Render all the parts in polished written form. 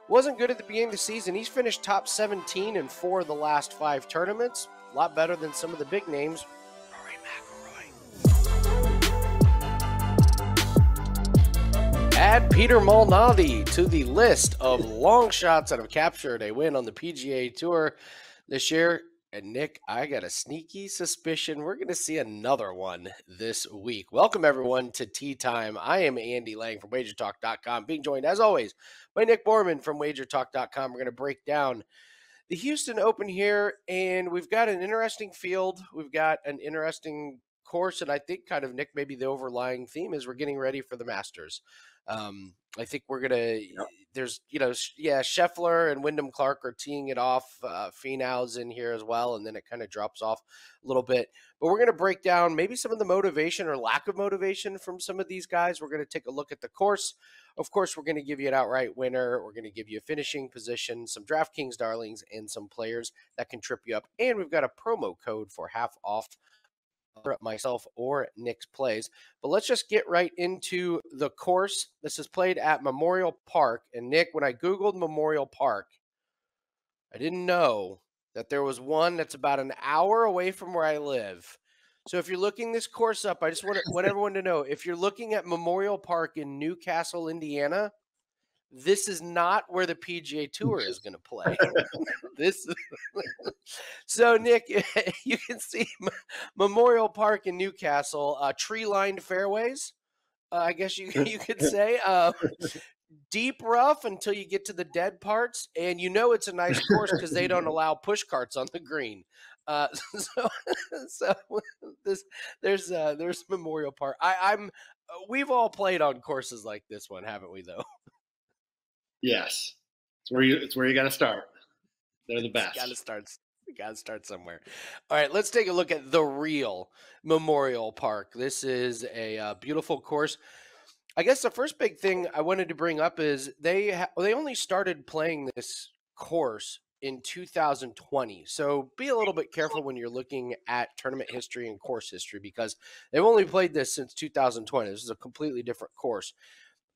Wasn't good at the beginning of the season. He's finished top 17 in 4 of the last 5 tournaments. A lot better than some of the big names. Rory McIlroy. Add Peter Malnati to the list of long shots that have captured a win on the PGA Tour this year. And Nick, I got a sneaky suspicion we're going to see another one this week. Welcome, everyone, to Tea Time. I am Andy Lang from WagerTalk.com, being joined, as always, by Nick Borman from WagerTalk.com. We're going to break down the Houston Open here, and we've got an interesting field. We've got an interesting course, and I think kind of, Nick, maybe the overlying theme is we're getting ready for the Masters. I think we're going to there's, Scheffler and Wyndham Clark are teeing it off. Finau's in here as well, and then it kind of drops off a little bit. But we're going to break down maybe some of the motivation or lack of motivation from some of these guys. We're going to take a look at the course. Of course, we're going to give you an outright winner. We're going to give you a finishing position, some Draftkings Darlings, and some players that can trip you up. And we've got a promo code for half off myself or Nick's plays. But let's just get right into the course. This is played at Memorial Park. And Nick, when I Googled Memorial Park, I didn't know that there was one that's about an hour away from where I live. So if you're looking this course up, I just want everyone to know, if you're looking at Memorial Park in Newcastle, Indiana, this is not where the PGA Tour is going to play. So, Nick, you can see Memorial Park in Newcastle, tree-lined fairways, I guess you could say. Deep rough until you get to the dead parts, and it's a nice course because they don't allow push carts on the green. There's Memorial Park. We've all played on courses like this one, haven't we? Though. Yes, it's where you got to start. They're the best. You got to start somewhere. All right, let's take a look at the real Memorial Park. This is a beautiful course. I guess the first big thing I wanted to bring up is they only started playing this course in 2020. So be a little bit careful when you're looking at tournament history and course history, because they've only played this since 2020. This is a completely different course.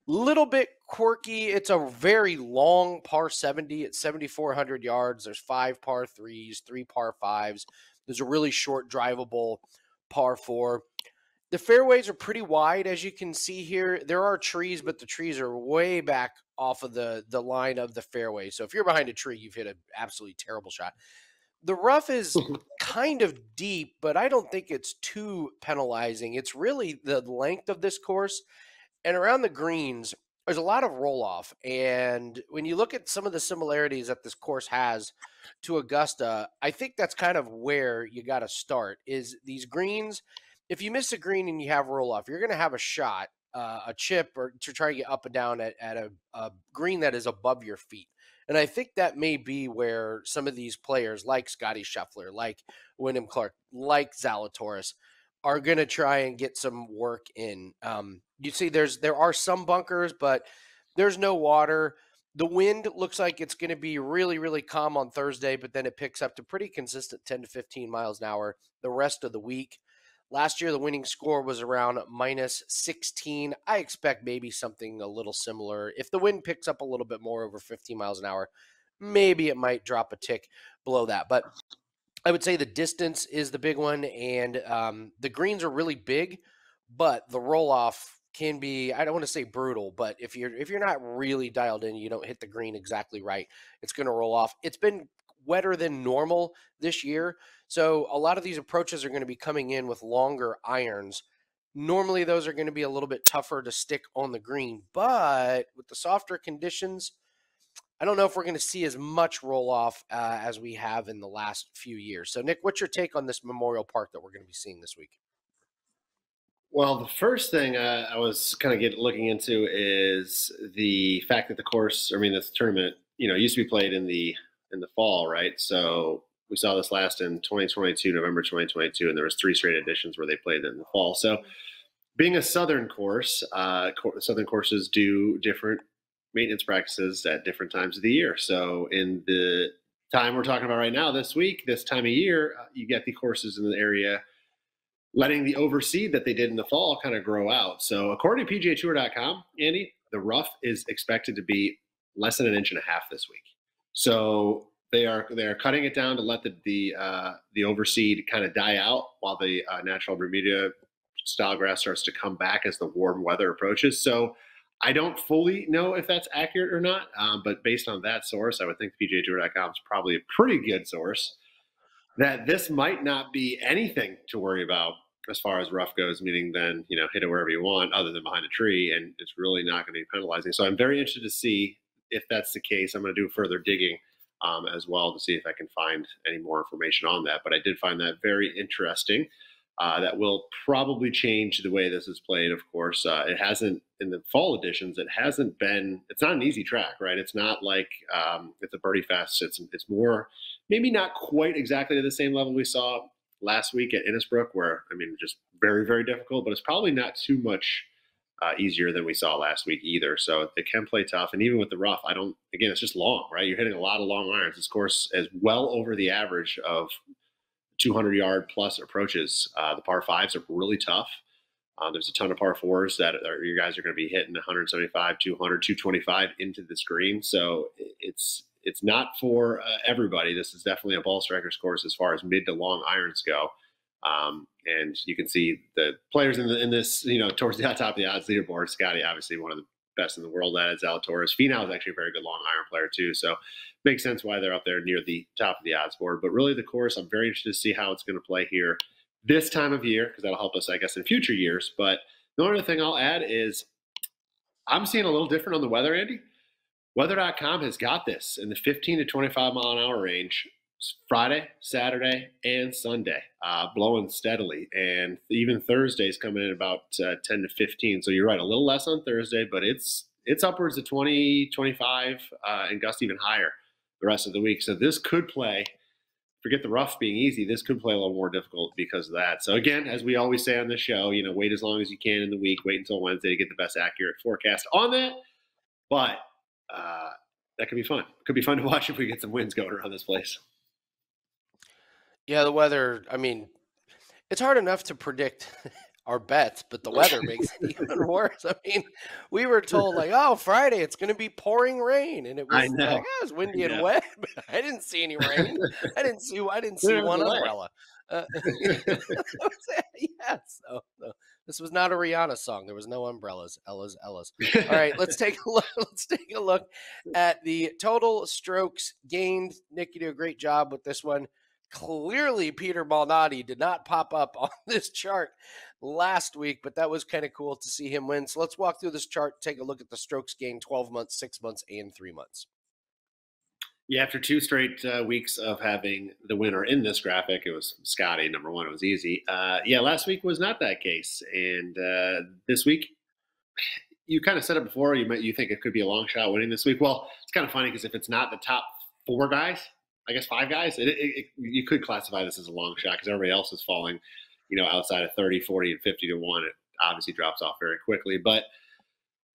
Little bit quirky. It's a very long par 70. It's 7,400 yards. There's 5 par 3s, 3 par 5s. There's a really short drivable par 4. The fairways are pretty wide, as you can see here. There are trees, but the trees are way back off of the line of the fairway. So if you're behind a tree, you've hit an absolutely terrible shot. The rough is kind of deep, but I don't think it's too penalizing. It's really the length of this course. And around the greens, there's a lot of roll-off. And when you look at some of the similarities that this course has to Augusta, I think that's kind of where you got to start, is these greens. If you miss a green and you have roll-off, you're going to have a shot, a chip, or to try to get up and down at a green that is above your feet. And I think that may be where some of these players like Scottie Scheffler, like Wyndham Clark, like Zalatoris, are going to try and get some work in. You see there are some bunkers, but there's no water. The wind looks like it's going to be really, really calm on Thursday, but then it picks up to pretty consistent 10 to 15 miles an hour the rest of the week. Last year, the winning score was around minus 16. I expect maybe something a little similar. If the wind picks up a little bit more over 15 miles an hour, maybe it might drop a tick below that. But I would say the distance is the big one, and the greens are really big, but the roll-off can be, I don't want to say brutal, but if you're not really dialed in, you don't hit the green exactly right, it's going to roll off. It's been wetter than normal this year, so a lot of these approaches are going to be coming in with longer irons. Normally, those are going to be a little bit tougher to stick on the green, but with the softer conditions, I don't know if we're going to see as much roll-off as we have in the last few years. So, Nick, what's your take on this Memorial Park that we're going to be seeing this week? Well, the first thing I was kind of looking into is the fact that this tournament, used to be played in the fall, right? So we saw this last in 2022, November 2022, and there was 3 straight editions where they played in the fall. So being a Southern course, Southern courses do different maintenance practices at different times of the year. So in the time we're talking about right now, this week, this time of year, you get the courses in the area letting the overseed that they did in the fall kind of grow out. So according to PGA Tour.com, Andy, the rough is expected to be less than an inch and a half this week. So they are cutting it down to let the overseed kind of die out while the natural Bermuda style grass starts to come back as the warm weather approaches. So I don't fully know if that's accurate or not, but based on that source, I would think PGAtour.com is probably a pretty good source. That this might not be anything to worry about as far as rough goes, meaning then, hit it wherever you want other than behind a tree, and it's really not going to be penalizing. So I'm very interested to see if that's the case. I'm going to do further digging as well to see if I can find any more information on that. But I did find that very interesting. That will probably change the way this is played, of course. It hasn't, in the fall editions, it's not an easy track, right? It's not like it's a birdie fest. It's more, maybe not quite exactly to the same level we saw last week at Innisbrook, where, just very, very difficult, but it's probably not too much easier than we saw last week either. So it can play tough. And even with the rough, it's just long, right? You're hitting a lot of long irons. This course is well over the average of 200-yard plus approaches. The par fives are really tough. There's a ton of par fours that your guys are going to be hitting 175, 200, 225 into the screen. So it's not for everybody. This is definitely a ball striker's course as far as mid to long irons go. And you can see the players in this, towards the top of the odds leaderboard. Scottie, obviously one of the best in the world at it. Zalatoris. Finau is actually a very good long iron player too. So makes sense why they're up there near the top of the odds board. But really the course, I'm very interested to see how it's going to play here this time of year, because that'll help us, I guess, in future years. But the only other thing I'll add is I'm seeing a little different on the weather, Andy. Weather.com has got this in the 15 to 25 mile an hour range Friday, Saturday, and Sunday, blowing steadily. And even Thursday's coming in about 10 to 15. So you're right, a little less on Thursday, but it's upwards of 20, 25, and gusts even higher the rest of the week. So this could play, forget the rough being easy, this could play a little more difficult because of that. So again, as we always say on this show, wait as long as you can in the week, wait until Wednesday to get the best accurate forecast on that. But that could be fun. It could be fun to watch if we get some winds going around this place. Yeah, the weather, it's hard enough to predict our bets, but the weather makes it even worse. We were told Friday it's going to be pouring rain, and it was it was windy and wet, but I didn't see any rain. I didn't see one umbrella. So this was not a Rihanna song. There was no umbrellas. Ella's. All right, let's take a look. Let's take a look at the total strokes gained. Nick, you do a great job with this one. Clearly, Peter Malnati did not pop up on this chart last week, but that was kind of cool to see him win. So let's walk through this chart, take a look at the strokes gained 12 months, 6 months, and 3 months. Yeah, after 2 straight weeks of having the winner in this graphic, it was Scottie, number one. It was easy. Last week was not that case. And this week, you kind of said it before, you think it could be a long shot winning this week. Well, it's kind of funny because if it's not the top 4 guys, I guess 5 guys, you could classify this as a long shot because everybody else is falling, outside of 30, 40, and 50 to 1. It obviously drops off very quickly. But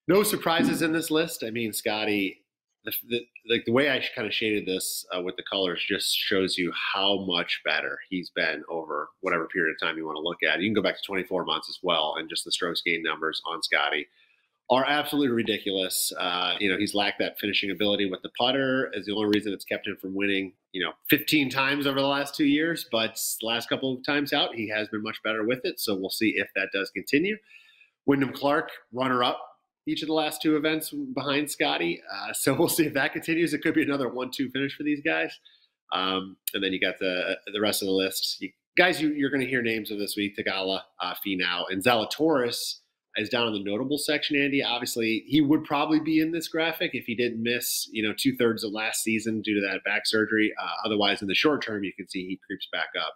no surprises in this list. Scottie, the way I kind of shaded this with the colors just shows you how much better he's been over whatever period of time you want to look at. You can go back to 24 months as well, and just the strokes gain numbers on Scottie are absolutely ridiculous. He's lacked that finishing ability with the putter as the only reason it's kept him from winning, 15 times over the last 2 years. But the last couple of times out, he has been much better with it. So we'll see if that does continue. Wyndham Clark, runner-up each of the last 2 events behind Scottie. So we'll see if that continues. It could be another 1-2 finish for these guys. And then you got the rest of the list. You're going to hear names of this week: Tagala, Finau, and Zalatoris is down in the notable section, Andy. Obviously, he would probably be in this graphic if he didn't miss, 2/3 of last season due to that back surgery. Otherwise, in the short term, you can see he creeps back up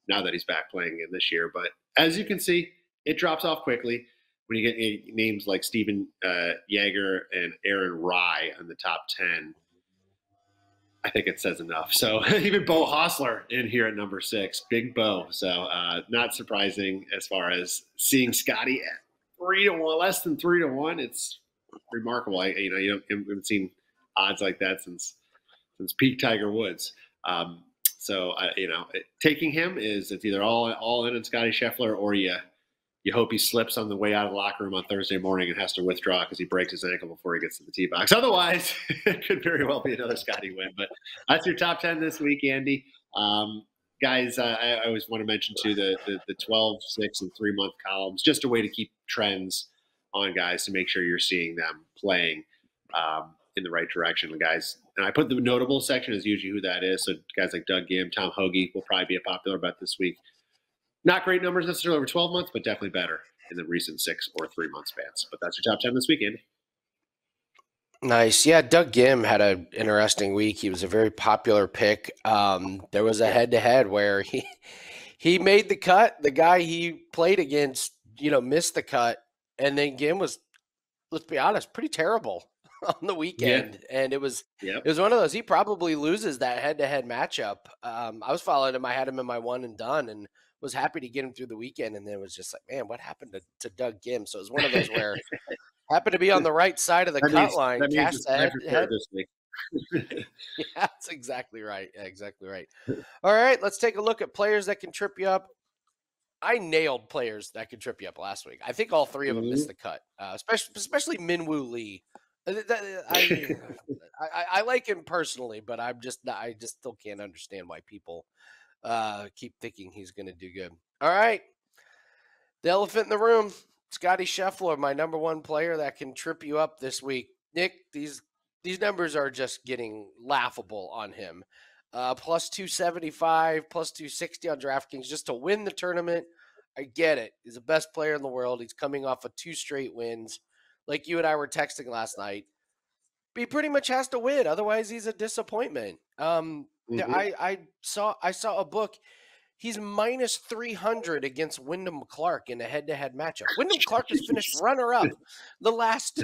now that he's back playing in this year. But as you can see, it drops off quickly when you get names like Steven Yeager and Aaron Rye in the top 10. I think it says enough. So even Bo Hostler in here at number 6, Big Bo. So not surprising as far as seeing Scottie at 3-1, less than 3-1. It's remarkable. You haven't seen odds like that since peak Tiger Woods. Taking him it's either all in on Scottie Scheffler, or you you hope he slips on the way out of the locker room on Thursday morning and has to withdraw because he breaks his ankle before he gets to the tee box. Otherwise, it could very well be another Scottie win. But that's your top 10 this week, Andy. Guys, I always want to mention too the 12, 6, and 3 month columns, just a way to keep trends on guys to make sure you're seeing them playing in the right direction, guys. And I put the notable section as usually who that is. So guys like Doug Gim, Tom Hoagie will probably be a popular bet this week. Not great numbers necessarily over 12 months, but definitely better in the recent 6 or 3 month spans. But that's your top 10 this week, Andy. Nice. Yeah, Doug Gim had an interesting week. He was a very popular pick. There was a head-to-head where he made the cut. The guy he played against, missed the cut. And then Gim was, let's be honest, pretty terrible on the weekend. Yeah. And it was one of those, he probably loses that head-to-head matchup. I was following him. I had him in my one and done and was happy to get him through the weekend. And then it was just like, man, what happened to Doug Gim? So it was one of those where happened to be on the right side of the cut line. That means it's head. This week. Yeah, that's exactly right. Exactly right. All right, let's take a look at players that can trip you up. I nailed players that could trip you up last week. I think all three of them missed the cut, especially Minwoo Lee. I like him personally, but I just still can't understand why people keep thinking he's going to do good. All right, the elephant in the room. Scottie Scheffler, my number one player that can trip you up this week. Nick, these numbers are just getting laughable on him. Plus 275, plus 260 on DraftKings just to win the tournament. I get it. He's the best player in the world. He's coming off of 2 straight wins. Like you and I were texting last night. But he pretty much has to win. Otherwise, he's a disappointment. I saw a book. He's minus 300 against Wyndham Clark in a head-to-head matchup. Wyndham Clark has finished runner-up the last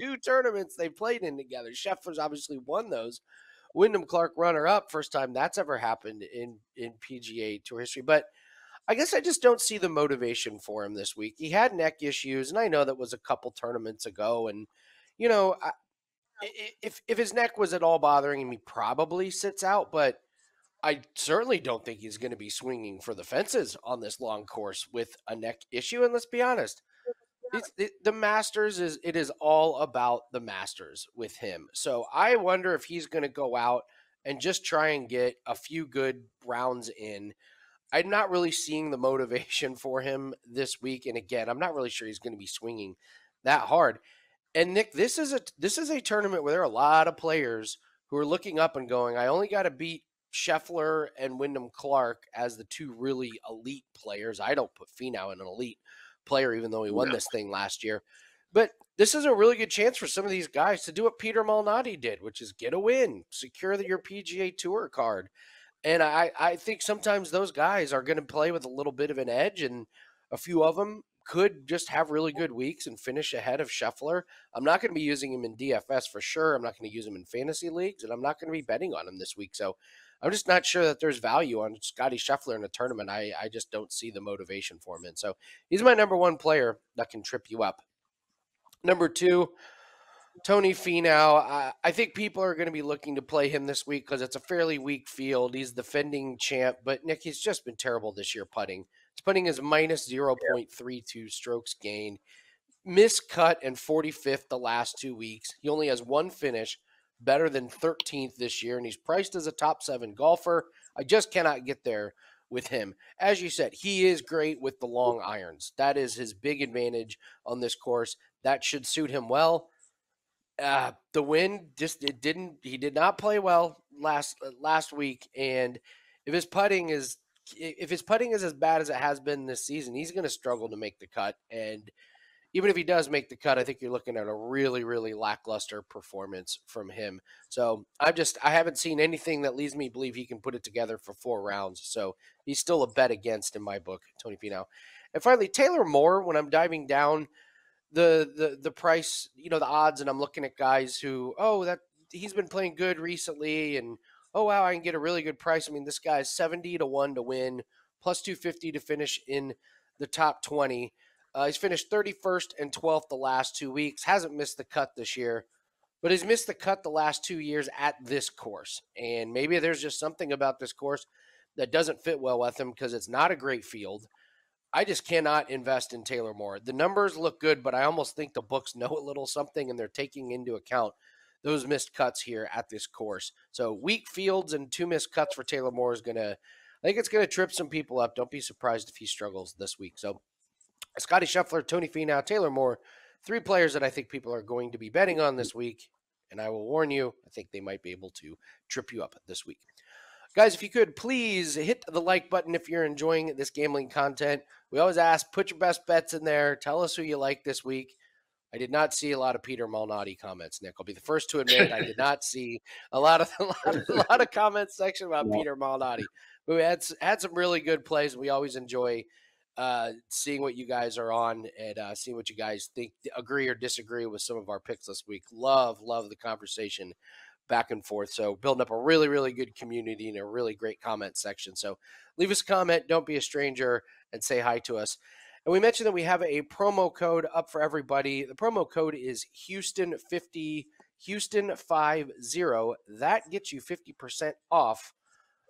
2 tournaments they played in together. Scheffler's obviously won those. Wyndham Clark runner-up, first time that's ever happened in PGA Tour history. But I guess I just don't see the motivation for him this week. He had neck issues, and I know that was a couple tournaments ago. And, if his neck was at all bothering him, he probably sits out. But I certainly don't think he's going to be swinging for the fences on this long course with a neck issue. And let's be honest, the Masters it is all about the Masters with him. So I wonder if he's going to go out and just try and get a few good rounds in. I'm not really seeing the motivation for him this week. And again, I'm not really sure he's going to be swinging that hard. And Nick, this is a tournament where there are a lot of players who are looking up and going, I only got to beat Scheffler and Wyndham Clark as the 2 really elite players. I don't put Finau in an elite player, even though he won this thing last year. But this is a really good chance for some of these guys to do what Peter Malnati did, which is get a win, secure your PGA Tour card. And I think sometimes those guys are going to play with a little bit of an edge, and a few of them could just have really good weeks and finish ahead of Scheffler. I'm not going to be using him in DFS for sure. I'm not going to use him in fantasy leagues, and I'm not going to be betting on him this week. So I'm just not sure that there's value on Scottie Scheffler in a tournament. I just don't see the motivation for him in. So he's my number one player that can trip you up. Number 2, Tony Finau. I think people are going to be looking to play him this week because it's a fairly weak field. He's the defending champ, but Nick, he's just been terrible this year putting. His putting is minus 0.32 strokes gained. Miscut and 45th the last 2 weeks. He only has 1 finish, better than 13th this year, and he's priced as a top 7 golfer. I just cannot get there with him. As you said, he is great with the long irons. That is his big advantage on this course. That should suit him well. The wind he did not play well last week, and if his putting is as bad as it has been this season, he's going to struggle to make the cut. And even if he does make the cut, I think you're looking at a really, really lackluster performance from him. So I haven't seen anything that leads me to believe he can put it together for 4 rounds. So he's still a bet against in my book, Tony Finau. And finally, Taylor Moore, when I'm diving down the price, the odds, and I'm looking at guys who, he's been playing good recently, and wow, I can get a really good price. I mean, this guy's 70-1 to win, plus 250 to finish in the top 20. He's finished 31st and 12th the last 2 weeks. Hasn't missed the cut this year, but he's missed the cut the last 2 years at this course. And maybe there's just something about this course that doesn't fit well with him because it's not a great field. I just cannot invest in Taylor Moore. The numbers look good, but I almost think the books know a little something, and they're taking into account those missed cuts here at this course. So weak fields and 2 missed cuts for Taylor Moore is I think it's gonna trip some people up. Don't be surprised if he struggles this week. So Scottie Scheffler, Tony Finau, Taylor Moore, 3 players that I think people are going to be betting on this week. And I will warn you, I think they might be able to trip you up this week. Guys, if you could please hit the like button if you're enjoying this gambling content. We always ask, put your best bets in there. Tell us who you like this week. I did not see a lot of Peter Malnati comments, Nick. I'll be the first to admit I did not see a lot of comments section about Peter Malnati. But we had some really good plays. We always enjoy seeing what you guys are on and seeing what you guys think, agree or disagree with some of our picks this week. Love the conversation back and forth. So building up a really, really good community and a really great comment section. So leave us a comment. Don't be a stranger and say hi to us. And we mentioned that we have a promo code up for everybody. The promo code is Houston50, Houston50. That gets you 50% off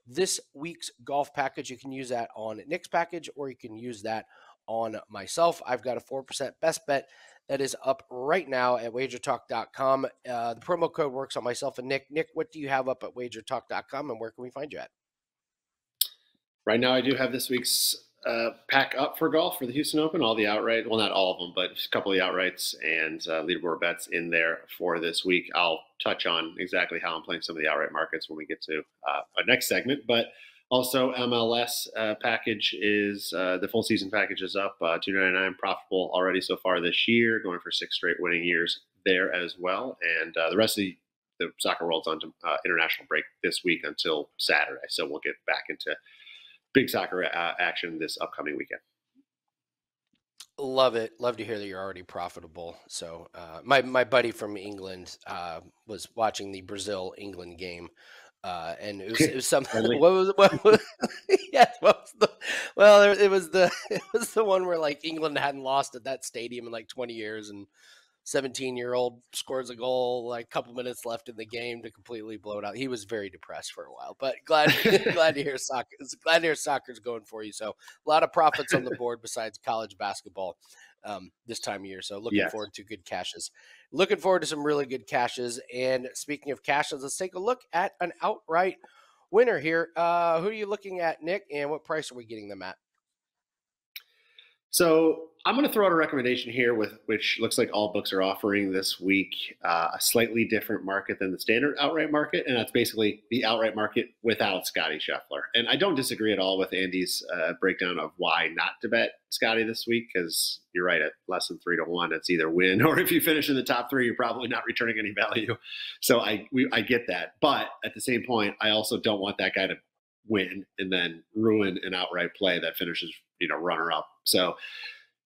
this week's golf package. You can use that on Nick's package, or you can use that on myself. I've got a 4% best bet that is up right now at WagerTalk.com. The promo code works on myself and Nick. Nick, what do you have up at WagerTalk.com, and where can we find you at? Right now, I do have this week's pack up for golf for the Houston Open. All the outright, well, not all of them, but a couple of the outrights and leaderboard bets in there for this week. I'll touch on exactly how I'm playing some of the outright markets when we get to our next segment. But also, MLS package is the full season package is up, $2.99, profitable already so far this year, going for 6 straight winning years there as well. And the rest of the soccer world's on international break this week until Saturday, so we'll get back into big soccer action this upcoming weekend. Love it. Love to hear that you're already profitable. So my buddy from England was watching the Brazil-England game. And it was something. It was the one where like England hadn't lost at that stadium in like 20 years, and 17-year-old scores a goal like a couple minutes left in the game to completely blow it out. He was very depressed for a while, but glad to hear soccer. Glad to hear soccer's going for you. So a lot of profits on the board besides college basketball this time of year. So looking forward to good cashes. Looking forward to some really good cashes. And speaking of cashes, let's take a look at an outright winner here. Who are you looking at, Nick? And what price are we getting them at? So I'm going to throw out a recommendation here which looks like all books are offering this week, a slightly different market than the standard outright market. And that's basically the outright market without Scottie Scheffler. And I don't disagree at all with Andy's breakdown of why not to bet Scottie this week, because you're right, at less than 3-1, it's either win, or if you finish in the top 3, you're probably not returning any value. So I get that. But at the same point, I also don't want that guy to win and then ruin an outright play that finishes, runner up. So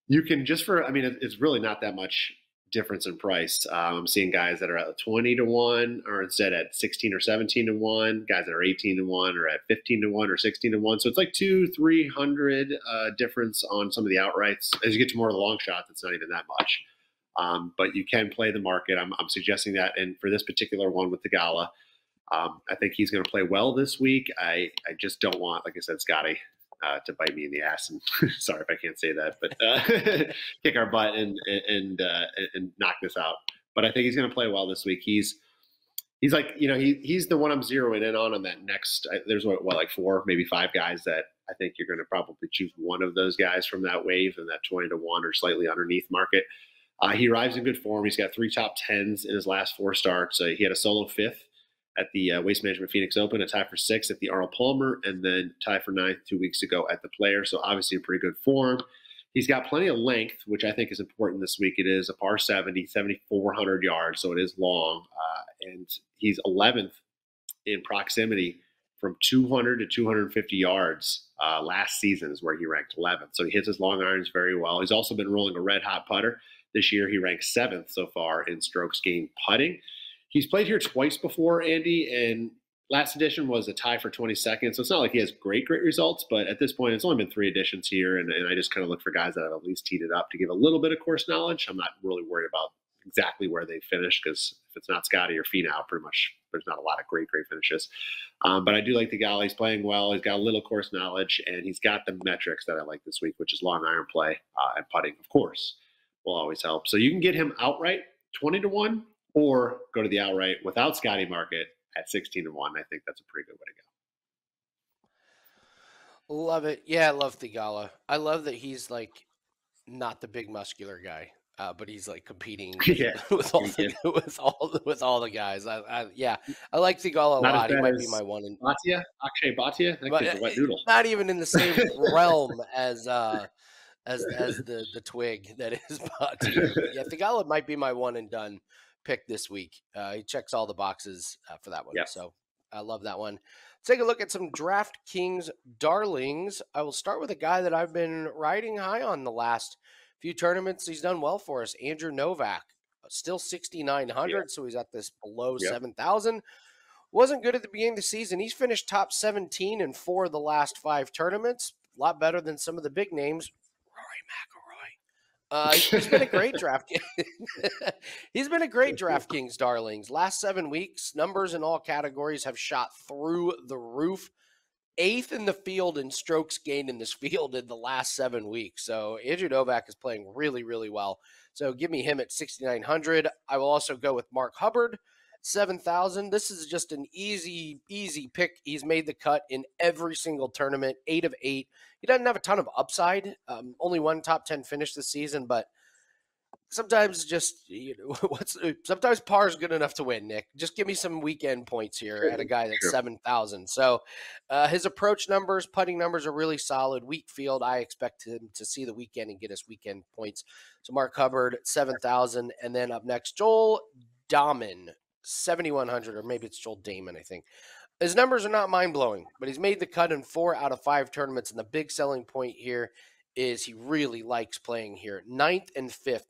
you can it's really not that much difference in price. I'm seeing guys that are at 20-1 or instead at 16 or 17-1, guys that are 18-1 or at 15-1 or 16-1. So it's like 200-300 difference on some of the outrights. As you get to more of the long shots, it's not even that much. But you can play the market. I'm suggesting that. And for this particular one with the Gala, I think he's going to play well this week. I just don't want, like I said, Scottie to bite me in the ass. And sorry if I can't say that, but kick our butt and knock this out. But I think he's going to play well this week. He's like, he's the one I'm zeroing in on that next. There's like 4, maybe 5 guys that I think you're going to probably choose one of those guys from that wave and that 20-1 or slightly underneath market. He arrives in good form. He's got 3 top 10s in his last 4 starts. He had a solo 5th at the Waste Management Phoenix Open, a tie for 6th at the Arnold Palmer, and then tie for 9th 2 weeks ago at the Player. So obviously in pretty good form. He's got plenty of length, which I think is important this week. It is a par 70, 7,400 yards, so it is long. And he's 11th in proximity from 200 to 250 yards. Last season is where he ranked 11th. So he hits his long irons very well. He's also been rolling a red-hot putter. This year he ranks 7th so far in strokes gained putting. He's played here twice before, Andy, and last edition was a tie for 22nd. So it's not like he has great results, but at this point, it's only been 3 editions here, and I just kind of look for guys that have at least teed it up to give a little bit of course knowledge. I'm not really worried about exactly where they finish, because if it's not Scottie or Finau, pretty much there's not a lot of great finishes. But I do like the guy. He's playing well. He's got a little course knowledge, and he's got the metrics that I like this week, which is long iron play and putting, of course, will always help. So you can get him outright 20-1, or go to the outright without Scottie market at 16-1. I think that's a pretty good way to go. Love it. Yeah, I love Thigala. I love that he's like not the big muscular guy, but he's like competing with Yeah, with all the, with all the guys. Yeah, I like Thigala a not lot. as He bad might as be my one. Akshay Bhatia. That But kid's a wet noodle. not even in the same realm as the twig that is Bhatia. But yeah, Thigala might be my one and done pick this week. He checks all the boxes for that one. Yep. So I love that one. Let's take a look at some Draftkings Darlings. I will start with a guy that I've been riding high on the last few tournaments. He's done well for us. Andrew Novak, still 6,900, Yep. so he's at this below Yep. 7,000. Wasn't good at the beginning of the season. He's finished top 17 in 4 of the last 5 tournaments. A lot better than some of the big names. Rory McIlroy. He's been a great draft. He's been a great DraftKings Darlings. Last 7 weeks, numbers in all categories have shot through the roof. 8th in the field in strokes gained in this field in the last 7 weeks. So Andrew Novak is playing really, really well. So give me him at 6,900. I will also go with Mark Hubbard, 7,000. This is just an easy pick. He's made the cut in every single tournament, 8 of 8. He doesn't have a ton of upside. Only one top 10 finish this season, but sometimes just sometimes par is good enough to win. Nick, just give me some weekend points here at a guy that's 7,000. So his approach numbers, putting numbers are really solid. Weak field, I expect him to see the weekend and get us weekend points. So Mark Hubbard 7,000, and then up next Joel Dahmen 7,100, or maybe it's Joel Damon. I think his numbers are not mind blowing, but he's made the cut in 4 out of 5 tournaments, and the big selling point here is he really likes playing here. 9th and 5th.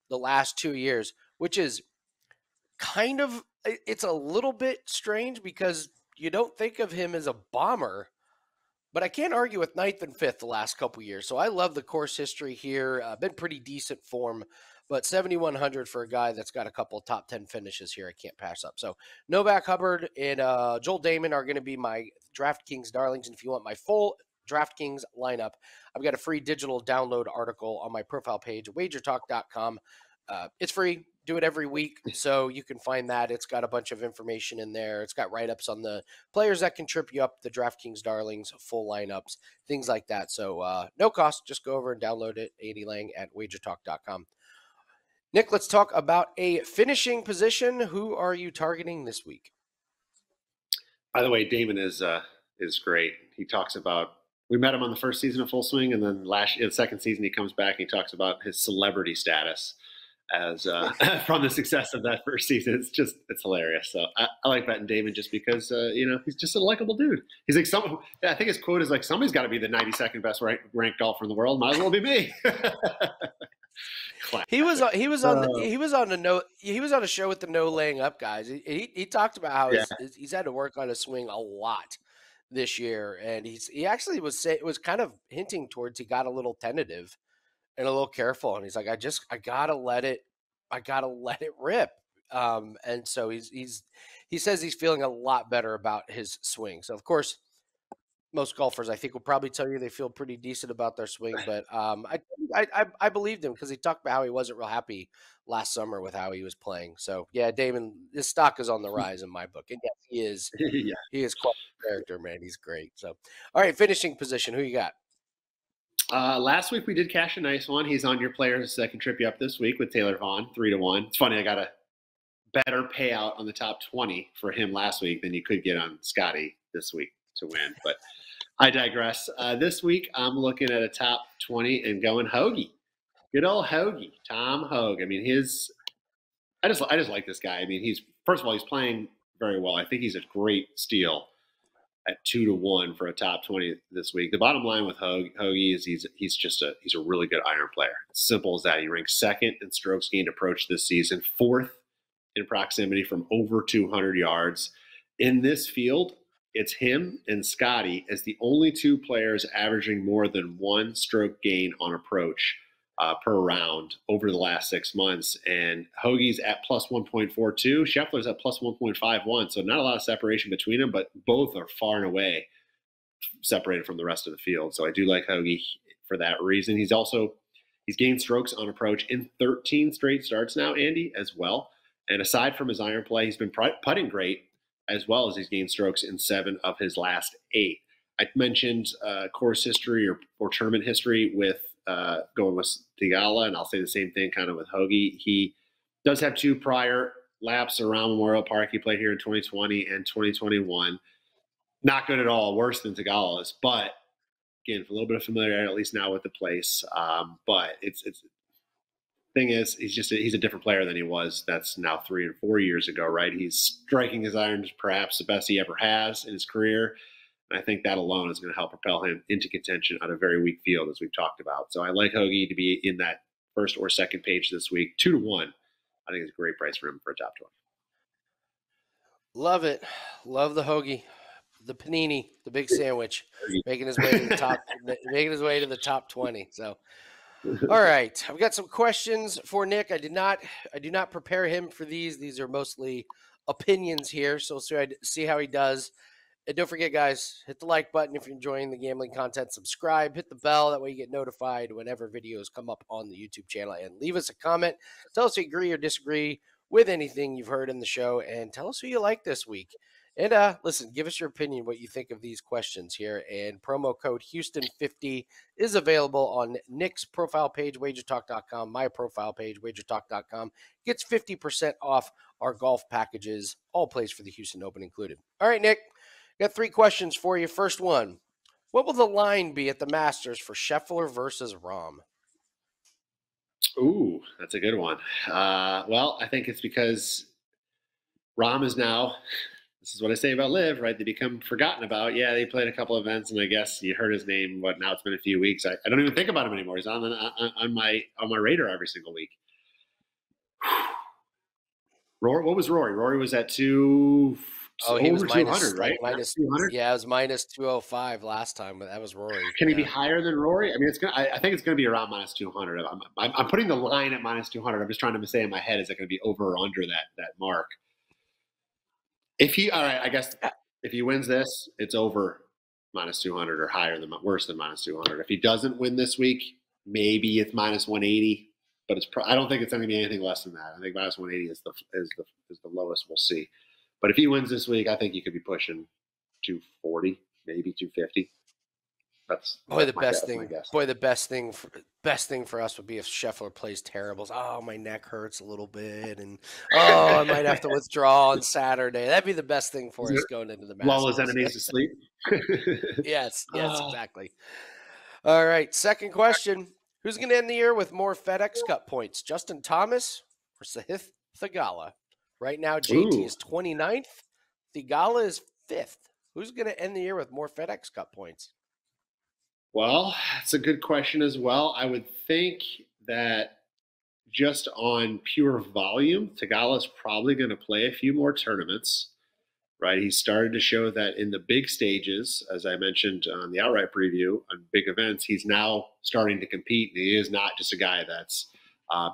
The last 2 years, which is kind of, it's a little bit strange because you don't think of him as a bomber, but I can't argue with 9th and 5th the last couple years. So I love the course history here. Been pretty decent form, but 7,100 for a guy that's got a couple of top 10 finishes here, I can't pass up. So Novak, Hubbard, and Joel Damon are going to be my DraftKings Darlings. And if you want my full DraftKings lineup, I've got a free digital download article on my profile page, WagerTalk.com. It's free. Do it every week, so you can find that. It's got a bunch of information in there. It's got write-ups on the players that can trip you up, the DraftKings Darlings, full lineups, things like that. So no cost. Just go over and download it, Andy Lang at WagerTalk.com. Nick, let's talk about a finishing position. Who are you targeting this week? By the way, Damon is great. He talks about, we met him on the first season of Full Swing, and then the second season he comes back and he talks about his celebrity status as from the success of that first season. It's hilarious. So I like betting Damon just because he's just a likable dude. He's like I think his quote is like, somebody's got to be the 92nd best ranked golfer in the world. Might as well be me. He was on a show with the No Laying Up guys. He talked about how he's had to work on his swing a lot this year, and he actually was kind of hinting towards he got a little tentative and a little careful, and he's like, I gotta let it rip. And so he says he's feeling a lot better about his swing. So of course, most golfers I think will probably tell you they feel pretty decent about their swing, but I believed him because he talked about how he wasn't real happy last summer with how he was playing. So yeah, Damon, his stock is on the rise in my book, and yes, he is. Yeah. He is quite a character, man. He's great. So, all right, finishing position. Who you got? Last week we did cash a nice one. He's on your players that can trip you up this week with Taylor Vaughn, 3-1. It's funny, I got a better payout on the top 20 for him last week than you could get on Scottie this week to win. But I digress. This week I'm looking at a top 20 and going Hoagie. Good old Hoagie, Tom Hogue. I mean, I just like this guy. I mean, first of all, he's playing very well. I think he's a great steal at 2-1 for a top 20 this week. The bottom line with Hoagie is he's a really good iron player. Simple as that. He ranks 2nd in strokes gained approach this season, 4th in proximity from over 200 yards. In this field, it's him and Scottie as the only 2 players averaging more than 1 stroke gain on approach per round over the last 6 months. And Hoagie's at plus 1.42. Scheffler's at plus 1.51. So not a lot of separation between them, but both are far and away separated from the rest of the field. So I do like Hoagie for that reason. He's gained strokes on approach in 13 straight starts now, Andy, as well. And aside from his iron play, he's been putting great, as well as he's gained strokes in 7 of his last 8. I mentioned course history or tournament history with going with Theegala, and I'll say the same thing kind of with Hoagie. He does have 2 prior laps around Memorial Park. He played here in 2020 and 2021. Not good at all, worse than Theegala's, but again, for a little bit of familiarity, at least now with the place. But it's thing is, he's a different player than he was. That's now 3 and 4 years ago, right? He's striking his irons perhaps the best he ever has in his career. And I think that alone is going to help propel him into contention on a very weak field, as we've talked about. So I like Hoagie to be in that first or second page this week, 2-1. I think it's a great price for him for a top 20. Love it. Love the Hoagie. The panini, the big sandwich, making his way to the top 20. So, all right, I've got some questions for Nick. I do not prepare him for these. These are mostly opinions here. So we'll see how he does. And don't forget, guys, hit the like button if you're enjoying the gambling content. Subscribe, hit the bell. That way you get notified whenever videos come up on the YouTube channel. And leave us a comment. Tell us if you agree or disagree with anything you've heard in the show. And tell us who you like this week. And listen, give us your opinion, what you think of these questions here. And promo code Houston50 is available on Nick's profile page, WagerTalk.com, my profile page, WagerTalk.com. Gets 50% off our golf packages, all plays for the Houston Open included. All right, Nick, got 3 questions for you. First one, what will the line be at the Masters for Scheffler versus Rahm? Ooh, that's a good one. Well, I think it's because Rahm is now... This is what I say about Liv, right? They become forgotten about. Yeah, they played a couple events, and I guess you heard his name. But now it's been a few weeks. I don't even think about him anymore. He's on my radar every single week. Rory, what was Rory? Rory was at 2. Oh, he was minus 200, right? Minus 200. Yeah, it was minus 205 last time, but that was Rory. Can he be higher than Rory? I mean, I think it's going to be around minus 200. I'm putting the line at minus 200. I'm just trying to say in my head, is it going to be over or under that mark? I guess if he wins this, it's over minus 200 or worse than minus 200. If he doesn't win this week, maybe it's minus 180, but I don't think it's going to be anything less than that. I think minus 180 is the lowest we'll see. But if he wins this week, I think he could be pushing 240, maybe 250. The best thing for us would be if Scheffler plays terrible. Oh, my neck hurts a little bit, and I might have to withdraw on Saturday. That'd be the best thing for us going into the Masters. Lull his enemies to sleep. Yes, exactly. All right, second question: who's going to end the year with more FedEx Cup points, Justin Thomas or Sahith Theegala? Right now, JT is 29th. Theegala is 5th. Who's going to end the year with more FedEx Cup points? Well, that's a good question as well. I would think that just on pure volume, Theegala's probably going to play a few more tournaments, right? He started to show that in the big stages, as I mentioned on the outright preview, on big events, he's now starting to compete. And he is not just a guy that's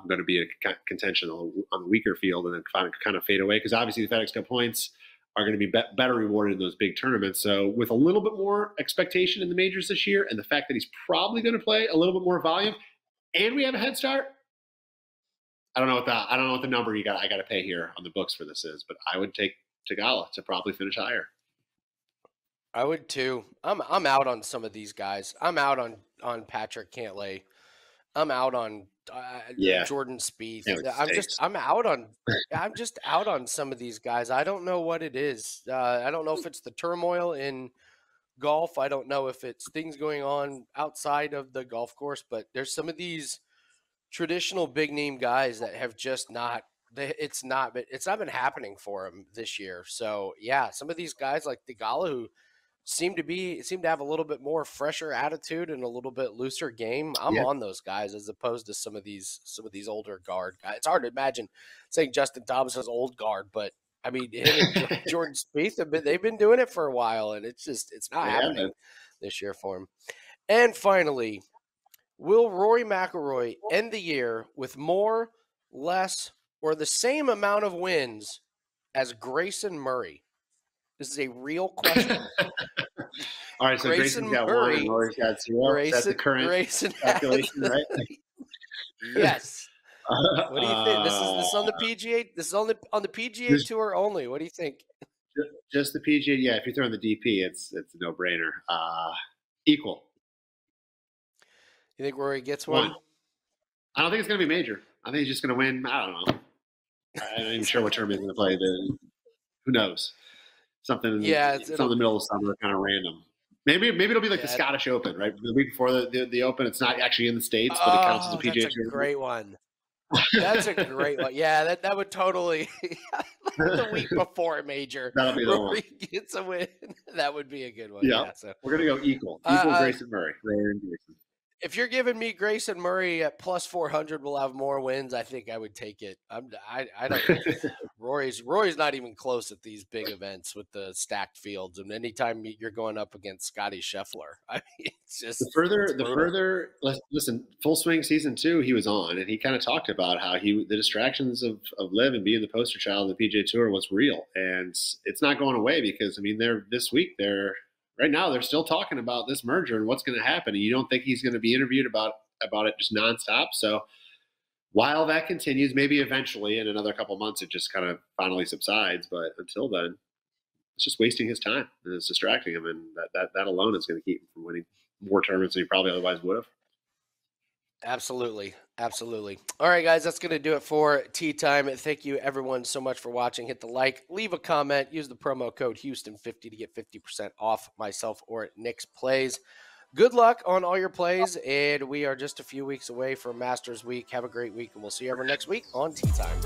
going to be a contention on the weaker field and then kind of fade away, because obviously the FedEx Cup points are going to be better rewarded in those big tournaments. So with a little bit more expectation in the majors this year, and the fact that he's probably going to play a little bit more volume, and we have a head start, I don't know what the number I got to pay here on the books for this is, but I would take Theegala to probably finish higher. I would too. I'm out on some of these guys. I'm out on Patrick Cantlay. I'm out on Jordan Spieth. I'm just out on some of these guys. I don't know what it is. I don't know if it's the turmoil in golf. I don't know if it's things going on outside of the golf course, but there's some of these traditional big name guys that have just not. It's not been happening for them this year. So yeah, some of these guys like Theegala who seem to have a little bit more fresher attitude and a little bit looser game. I'm on those guys as opposed to some of these older guard guys. It's hard to imagine saying Justin Thomas is old guard, but I mean, him and Jordan Spieth they've been doing it for a while, and it's not happening this year for him. And finally, Will Rory McIlroy end the year with more, less, or the same amount of wins as Grayson Murray? This is a real question. All right, so Grayson's got one and Rory's got 0. Is that the current calculation, right? Yes. What do you think? This is on the PGA. This is on the PGA Tour only. What do you think? Just the PGA. Yeah, if you're throwing the DP, it's a no-brainer. Equal. You think Rory gets one? I don't think it's going to be major. I think he's just going to win. I don't know. I'm not even sure what tournament he's going to play. Who knows? Something. Yeah, it's in the middle of summer, kind of random. Maybe it'll be like the Scottish Open, right? The week before the Open, it's not actually in the States, but it counts as a PGA Tour. That's a great one. That's a great one. Yeah, that would totally the week before a major. That'll be the one. Gets a win. That would be a good one. Yeah. So we're gonna go equal. Grayson Murray. If you're giving me Grayson Murray at plus 400 will have more wins, I think I would take it. I don't. Rory's not even close at these big events with the stacked fields, and anytime you're going up against Scottie Scheffler, I mean, it's just the further. Listen, Full Swing season 2, he was on, and he kind of talked about how the distractions of LIV and being the poster child of the PGA Tour was real, and it's not going away because I mean right now they're still talking about this merger and what's going to happen. And you don't think he's going to be interviewed about it just nonstop. So while that continues, maybe eventually in another couple months, it just kind of finally subsides. But until then, it's just wasting his time and it's distracting him. And that alone is going to keep him from winning more tournaments than he probably otherwise would have. Absolutely. All right, guys, that's going to do it for Tea Time. Thank you, everyone, so much for watching. Hit the like, leave a comment, use the promo code Houston50 to get 50% off myself or Nick's plays. Good luck on all your plays, and we are just a few weeks away from Masters Week. Have a great week, and we'll see you everyone next week on Tea Time.